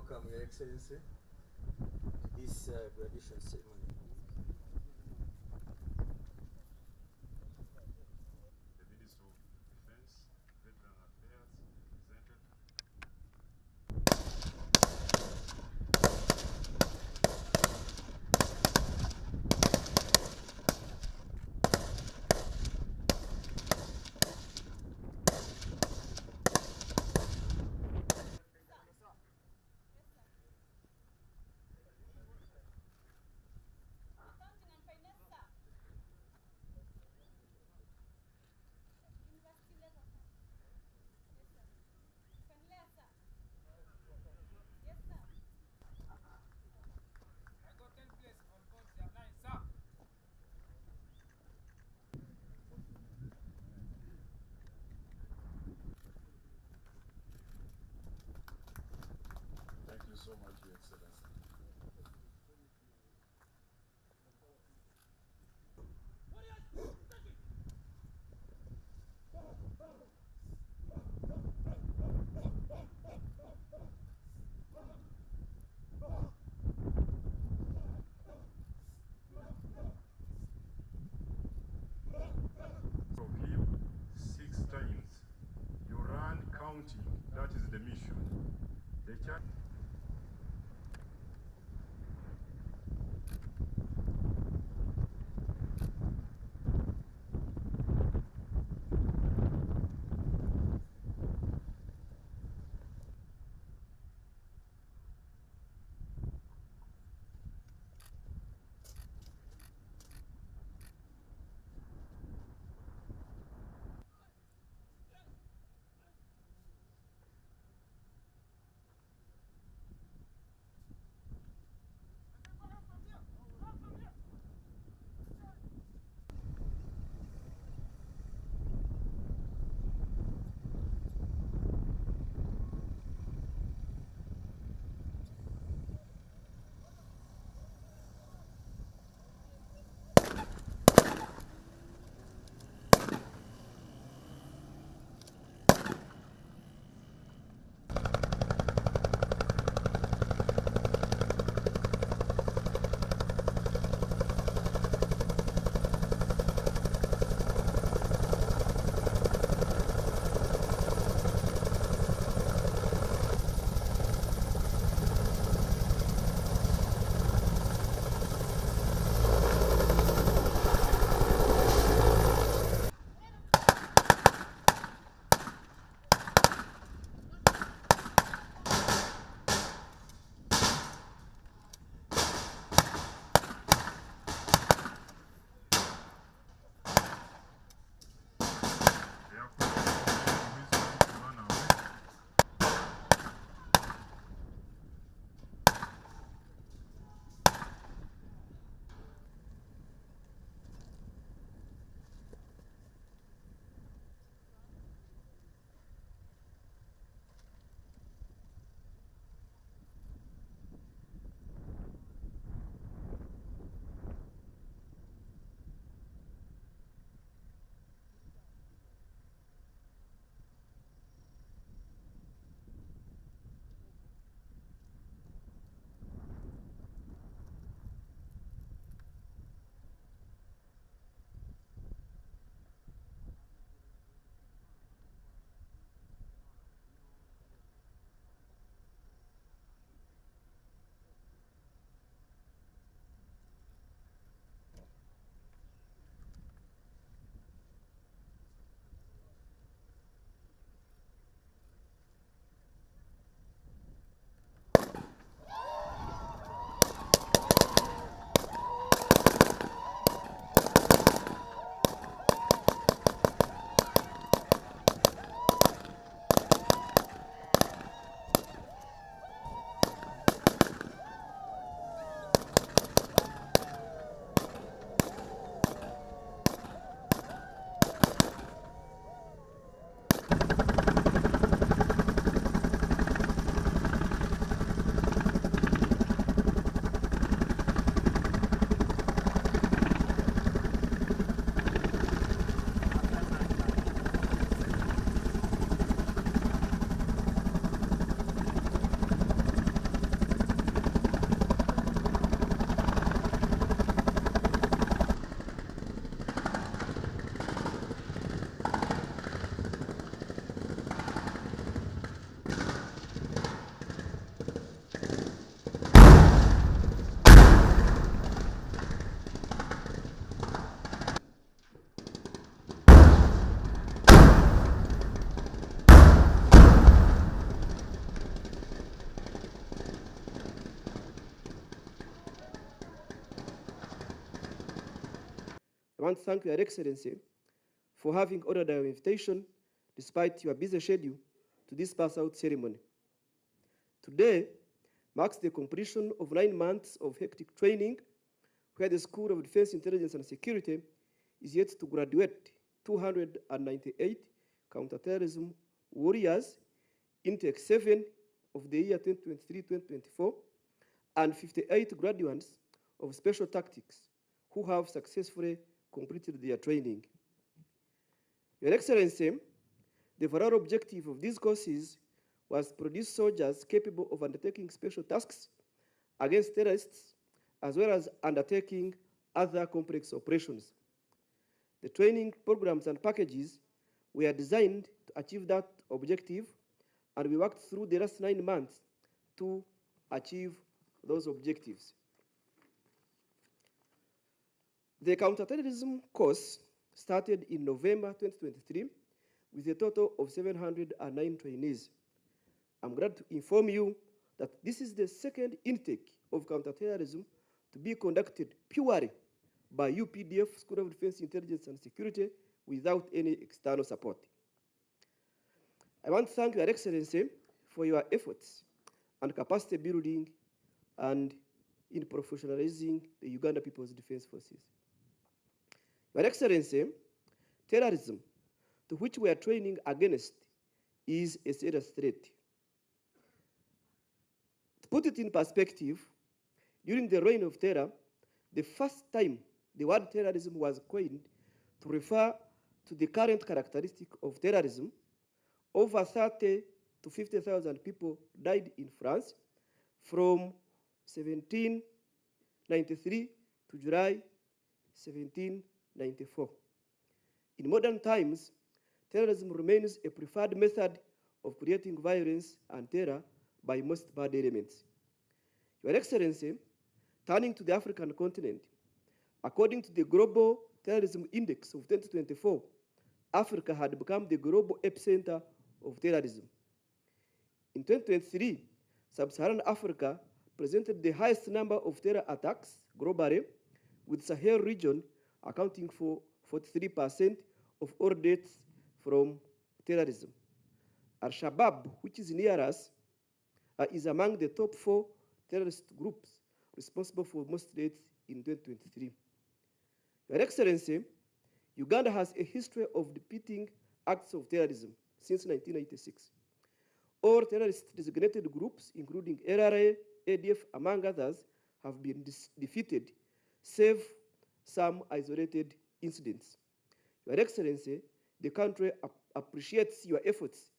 welcome, Your Excellency, to this graduation ceremony. The Minister of Defense, Veteran Affairs, presented. Thank you so much, Your Excellency. From him 6 times. You run counting. That is the mission. The church. want to thank Your Excellency for having honored our invitation despite your busy schedule to this pass-out ceremony. Today marks the completion of 9 months of hectic training, where the School of Defense, Intelligence and Security is yet to graduate 298 counterterrorism warriors, intake 7 of the year 2023-2024, and 58 graduates of special tactics who have successfully completed their training. Your Excellency, the overall objective of these courses was to produce soldiers capable of undertaking special tasks against terrorists, as well as undertaking other complex operations. The training programs and packages were designed to achieve that objective, and we worked through the last 9 months to achieve those objectives. The counterterrorism course started in November 2023 with a total of 709 trainees. I'm glad to inform you that this is the second intake of counterterrorism to be conducted purely by UPDF, School of Defense, Intelligence and Security, without any external support. I want to thank Your Excellency for your efforts and capacity building and in professionalizing the Uganda People's Defense Forces. Your Excellency, terrorism, to which we are training against, is a serious threat. To put it in perspective, during the reign of terror, the first time the word terrorism was coined to refer to the current characteristic of terrorism, over 30 to 50,000 people died in France from 1793 to July 1794. In modern times, terrorism remains a preferred method of creating violence and terror by most bad elements. Your Excellency, turning to the African continent, according to the Global Terrorism Index of 2024, Africa had become the global epicenter of terrorism. In 2023, Sub-Saharan Africa presented the highest number of terror attacks globally, with Sahel region accounting for 43% of all deaths from terrorism. Al-Shabaab, which is near us, is among the top 4 terrorist groups responsible for most deaths in 2023. Your Excellency, Uganda has a history of defeating acts of terrorism since 1996. All terrorist-designated groups, including LRA, ADF, among others, have been defeated, save some isolated incidents. Your Excellency, the country appreciates your efforts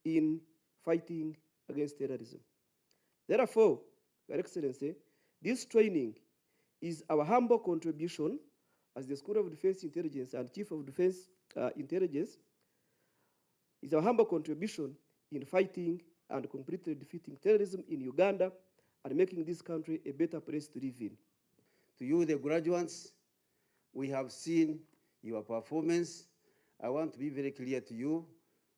in fighting against terrorism. Therefore, Your Excellency, this training is our humble contribution as the School of Defense Intelligence and Chief of Defense Intelligence, is our humble contribution in fighting and completely defeating terrorism in Uganda and making this country a better place to live in. To you, the graduates, we have seen your performance. I want to be very clear to you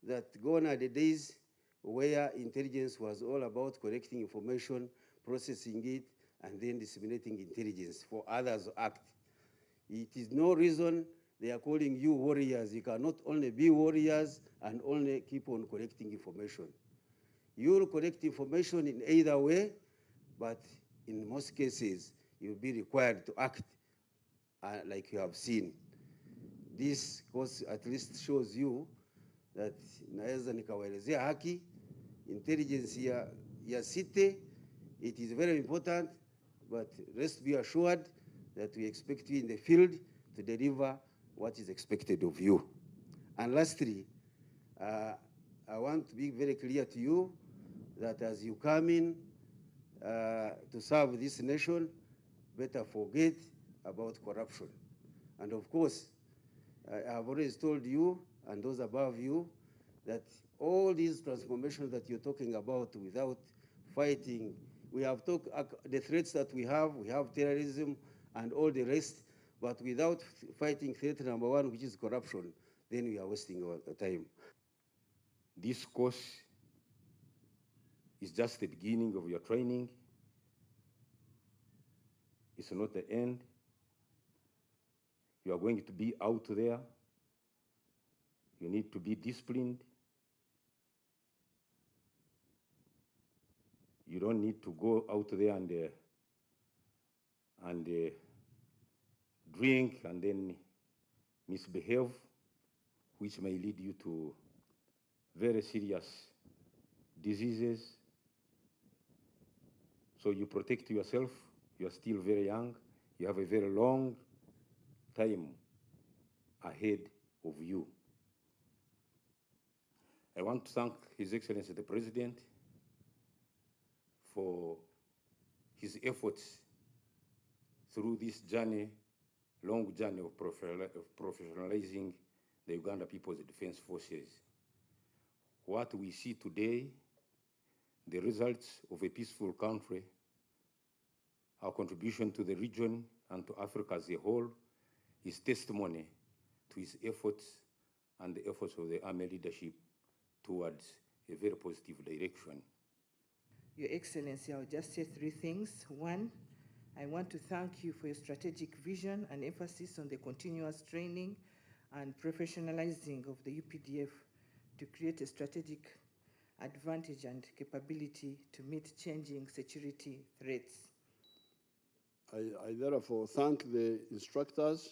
that gone are the days where intelligence was all about collecting information, processing it, and then disseminating intelligence for others to act. It is no reason they are calling you warriors. You cannot only be warriors and only keep on collecting information. You will collect information in either way, but in most cases, you'll be required to act like you have seen. This course at least shows you that naweza nikawaelezea haki, intelligence ya city, it is very important, but rest be assured that we expect you in the field to deliver what is expected of you. And lastly, I want to be very clear to you that as you come in to serve this nation, better forget about corruption. And of course, I have always told you and those above you that all these transformations that you're talking about without fighting, we have talked the threats that we have terrorism and all the rest, but without fighting threat number 1, which is corruption, then we are wasting our time. This course is just the beginning of your training. It's not the end. You are going to be out there. You need to be disciplined. You don't need to go out there and drink and then misbehave, which may lead you to very serious diseases. So you protect yourself. You are still very young. You have a very long time ahead of you. I want to thank His Excellency the President for his efforts through this journey, long journey of professionalizing the Uganda People's Defense Forces. What we see today, the results of a peaceful country, our contribution to the region and to Africa as a whole, is testimony to his efforts and the efforts of the army leadership towards a very positive direction. Your Excellency, I'll just say three things. One, I want to thank you for your strategic vision and emphasis on the continuous training and professionalizing of the UPDF to create a strategic advantage and capability to meet changing security threats. I therefore thank the instructors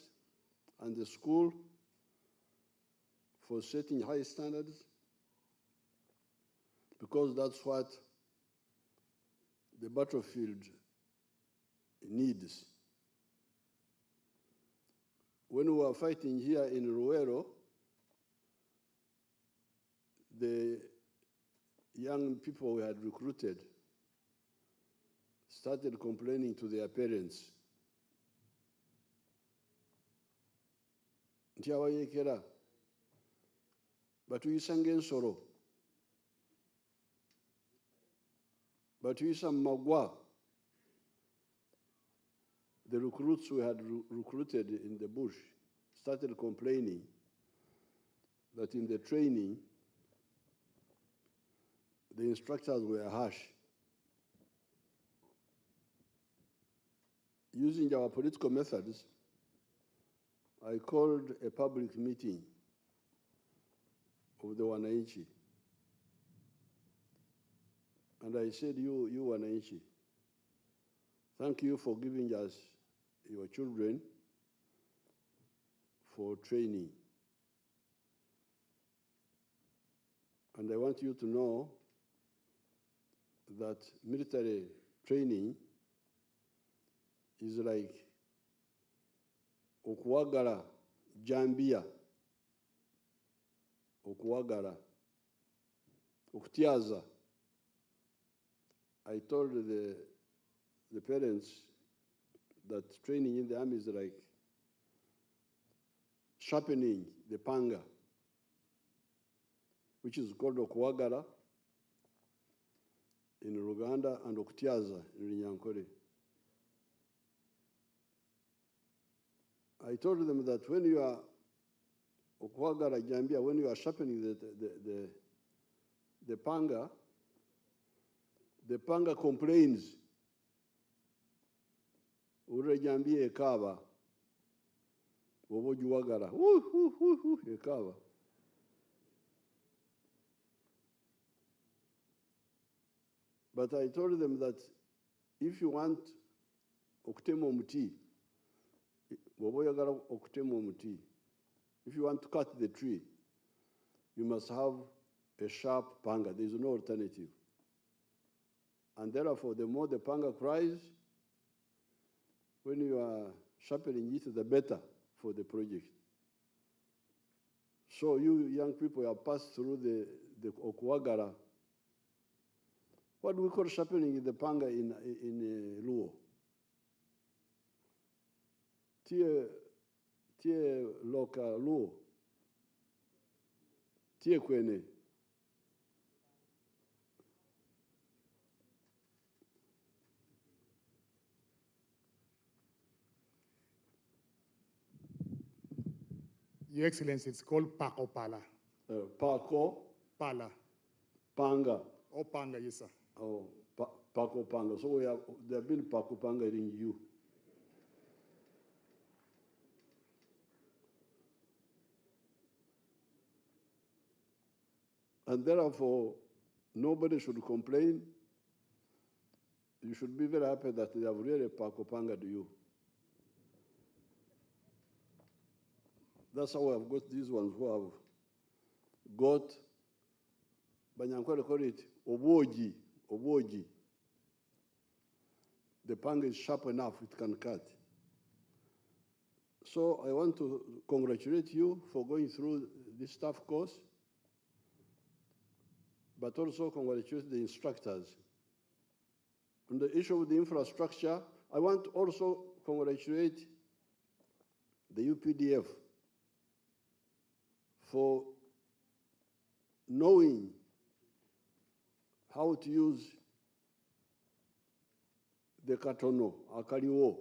and the school for setting high standards, because that's what the battlefield needs. When we were fighting here in Ruero, the young people we had recruited started complaining to their parents. Nti abayekera batuyisa ng'ensolo, batuyisa mu magwa. The recruits we had recruited in the bush started complaining that in the training, the instructors were harsh. Using our political methods, I called a public meeting of the Wananchi. And I said, you Wananchi, thank you for giving us your children for training. And I want you to know that military training is like okuwagala jambia, okuwagala, okutyaza. I told the parents that training in the army is like sharpening the panga, which is called okuwagala in Uganda and okutyaza in Runyankore. I told them that when you are okuwagala jambia, when you are sharpening the panga complains. Ure jambia ekaba, wobo juwagala, ekaba. But I told them that if you want okutema omuti, wobo yagala okutema omuti, if you want to cut the tree, you must have a sharp panga. There is no alternative. And therefore, the more the panga cries, when you are sharpening it, the better for the project. So you young people have passed through the okuwagala. What do we call sharpening the panga in Luo? Tie loka Luo. Tie kwene. Your Excellency, it's called Pako Pala. Pako? Pala. Panga. Oh, Panga, yes, sir. Oh, Pako Panga. So there have been Pako Panga in you. And therefore, nobody should complain. You should be very happy that they have really pakopangaed you. That's how I've got these ones who have got, Banyankole call it oboji. The panga is sharp enough, it can cut. So I want to congratulate you for going through this tough course, but also congratulate the instructors. On the issue of the infrastructure, I want to also congratulate the UPDF for knowing how to use the katono, akaliwo.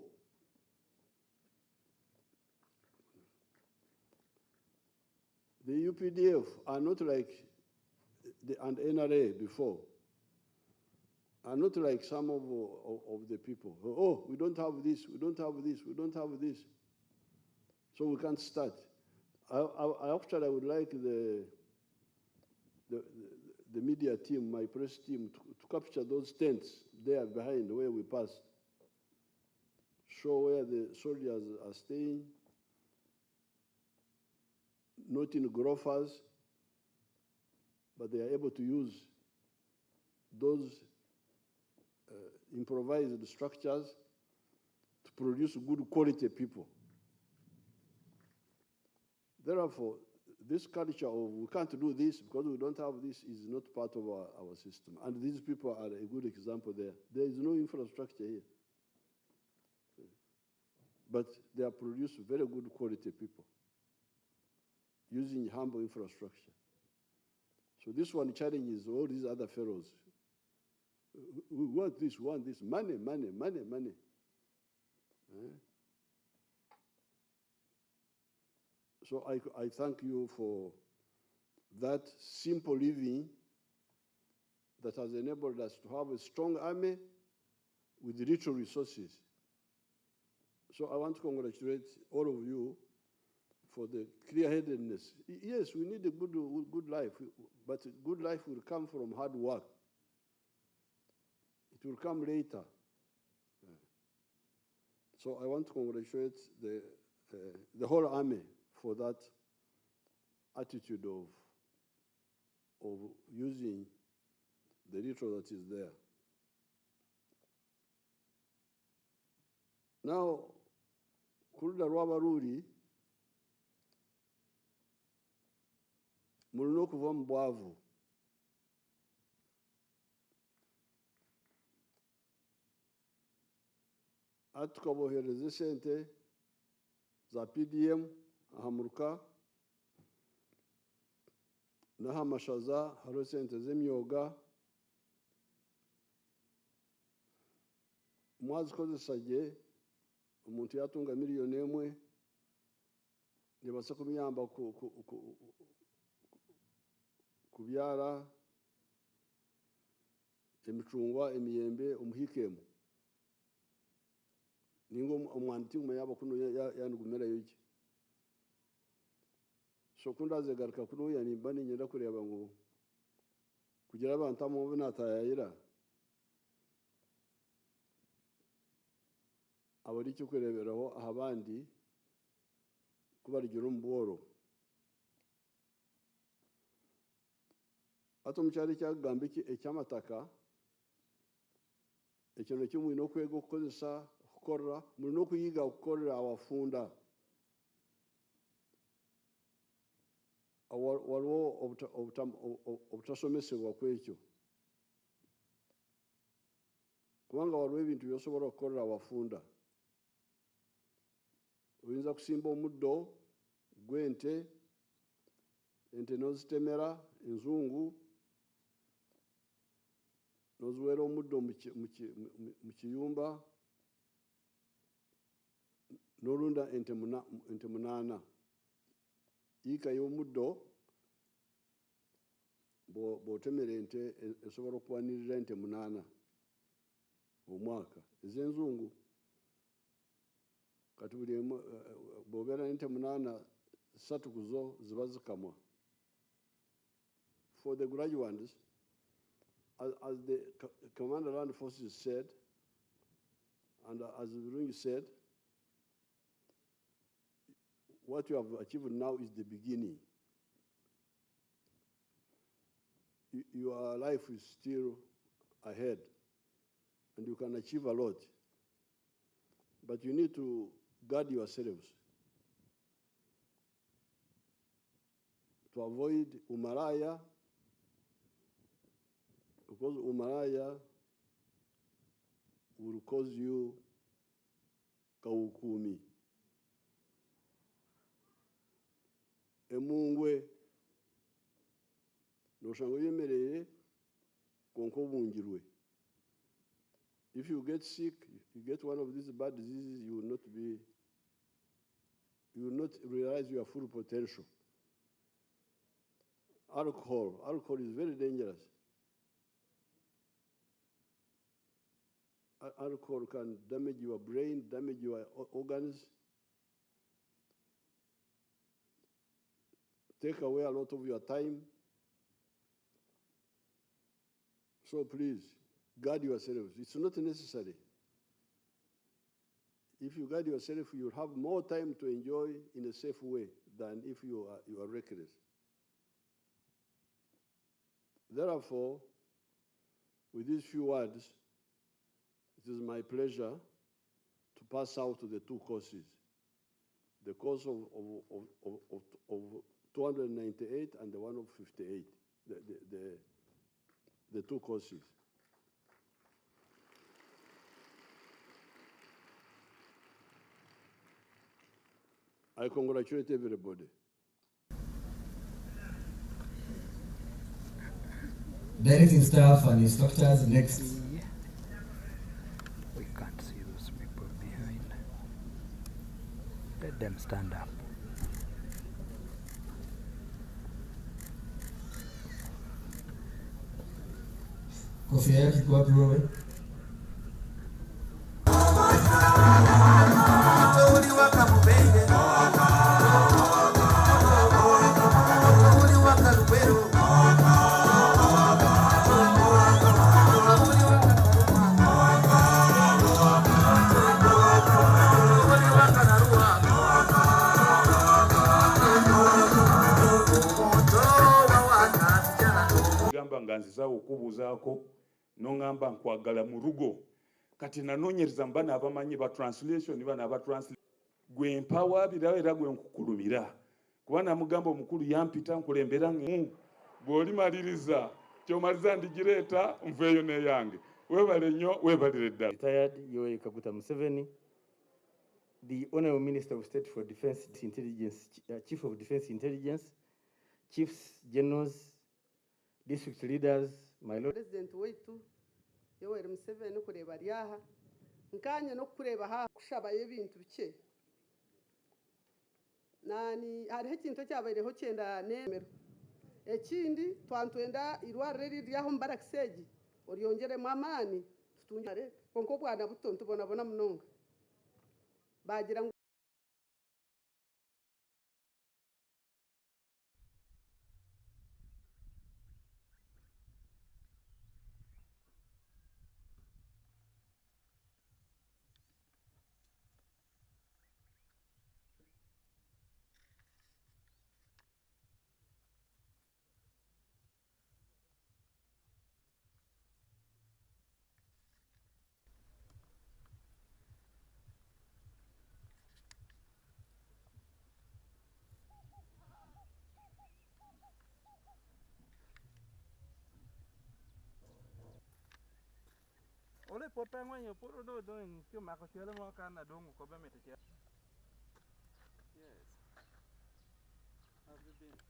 The UPDF are not like the and NRA before, are not like some of the people. Oh, we don't have this, we don't have this, we don't have this, so we can't start. I actually would like the media team, my press team, to capture those tents there behind where we passed. Show where the soldiers are staying, not in grofers, but they are able to use those improvised structures to produce good quality people. Therefore, this culture of we can't do this because we don't have this is not part of our system. And these people are a good example there. There is no infrastructure here. But they are producing very good quality people using humble infrastructure. So this one challenges all these other fellows. We want this, money. So I thank you for that simple living that has enabled us to have a strong army with little resources. So I want to congratulate all of you for the clear-headedness. Yes, we need a good life, but good life will come from hard work. It will come later. So I want to congratulate the whole army for that attitude of using the little that is there. Now, Kulda Rwabaruri, mulina okuva mu bwavu. Ati tukabohereza sente za PDM ahamuruka naho amashaza hariho sente z'emyoga mwazikozesa gye omuntu yatunga miliyoni emwe nebasa kumuyamba kubyara emicungwa emiyembe omuhikemu ningo omwana tinguma yaba kuno yanugumerayo iki so kundaze garuka kuno yanimba ninyenda kureba ngo kugira abantu amubu natayayira abari cyo kureberaho ahabandi kubarigiro mboro ato mucyari cyagamba iki ecyamataka ekintu kimwe no kwego gukozesa gukora muri no kuyiga gukorera abafunda waliwo obutasomesebwa kwekyo kubanga waliwo ebintu byosobola okukorera abafunda oyinza kusimba omuddo gw'ente ente nozitemera enzungu noziwera omuddo mu kiyumba n'olunda ente munana ika y'omuddo bw'otemera ente esobola okwanirira ente munana omwaka ez'enzungu kati buli bw'obeera ente munana 3 kuzo ziba zikamwa for the graduates, as the Commander Land Forces said, and as Virungi said, what you have achieved now is the beginning. Your life is still ahead, and you can achieve a lot. But you need to guard yourselves to avoid umaraya, because umaraya will cause you kawukumi. Emungwe noshango yemereye konko bungirwe. If you get sick, you get one of these bad diseases, you will not realize your full potential. Alcohol is very dangerous. Alcohol can damage your brain, damage your organs, take away a lot of your time. So please, guard yourselves. It's not necessary. If you guard yourself, you'll have more time to enjoy in a safe way than if you are reckless. Therefore, with these few words, it is my pleasure to pass out to the two courses. The course of 298 and the one of 58, the two courses. I congratulate everybody. Directing staff and instructors next. We can't see those people behind. Let them stand up. Kofia yake iko wapi wewe? Gamba nganziza okubuzaako nongamba nkwagala mu rugo kati nanonyereza mbana abamanyi ba translation bana aba translate gwe empower birawo era gwe nkukulumira kuba namugamba omukulu yampita nkulembera bw'oli maliriza kyomaliza ndigireeta nveeyo neyange webale nnyo webalire ddala. Retired Yoweri Kaguta Museveni, the Honorable Minister of State for Defense Intelligence, Chief of Defense Intelligence, Chiefs, Generals, District Leaders, my Lord. President wetu Yoweri Museveni kureba ryaha nkanye no kureba ha kushabaye ibintu bike nani hariho ikintu cyabayeho cyenda nemero ekindi twantwenda irware ryaho mbarakiseji oriyongere mamani tutungare konko bwana buto tubona munonga bagira ngo Ole popengwa yo puro do in kyo makoshele mo kana dongo ko be mete. Yes. Have you been?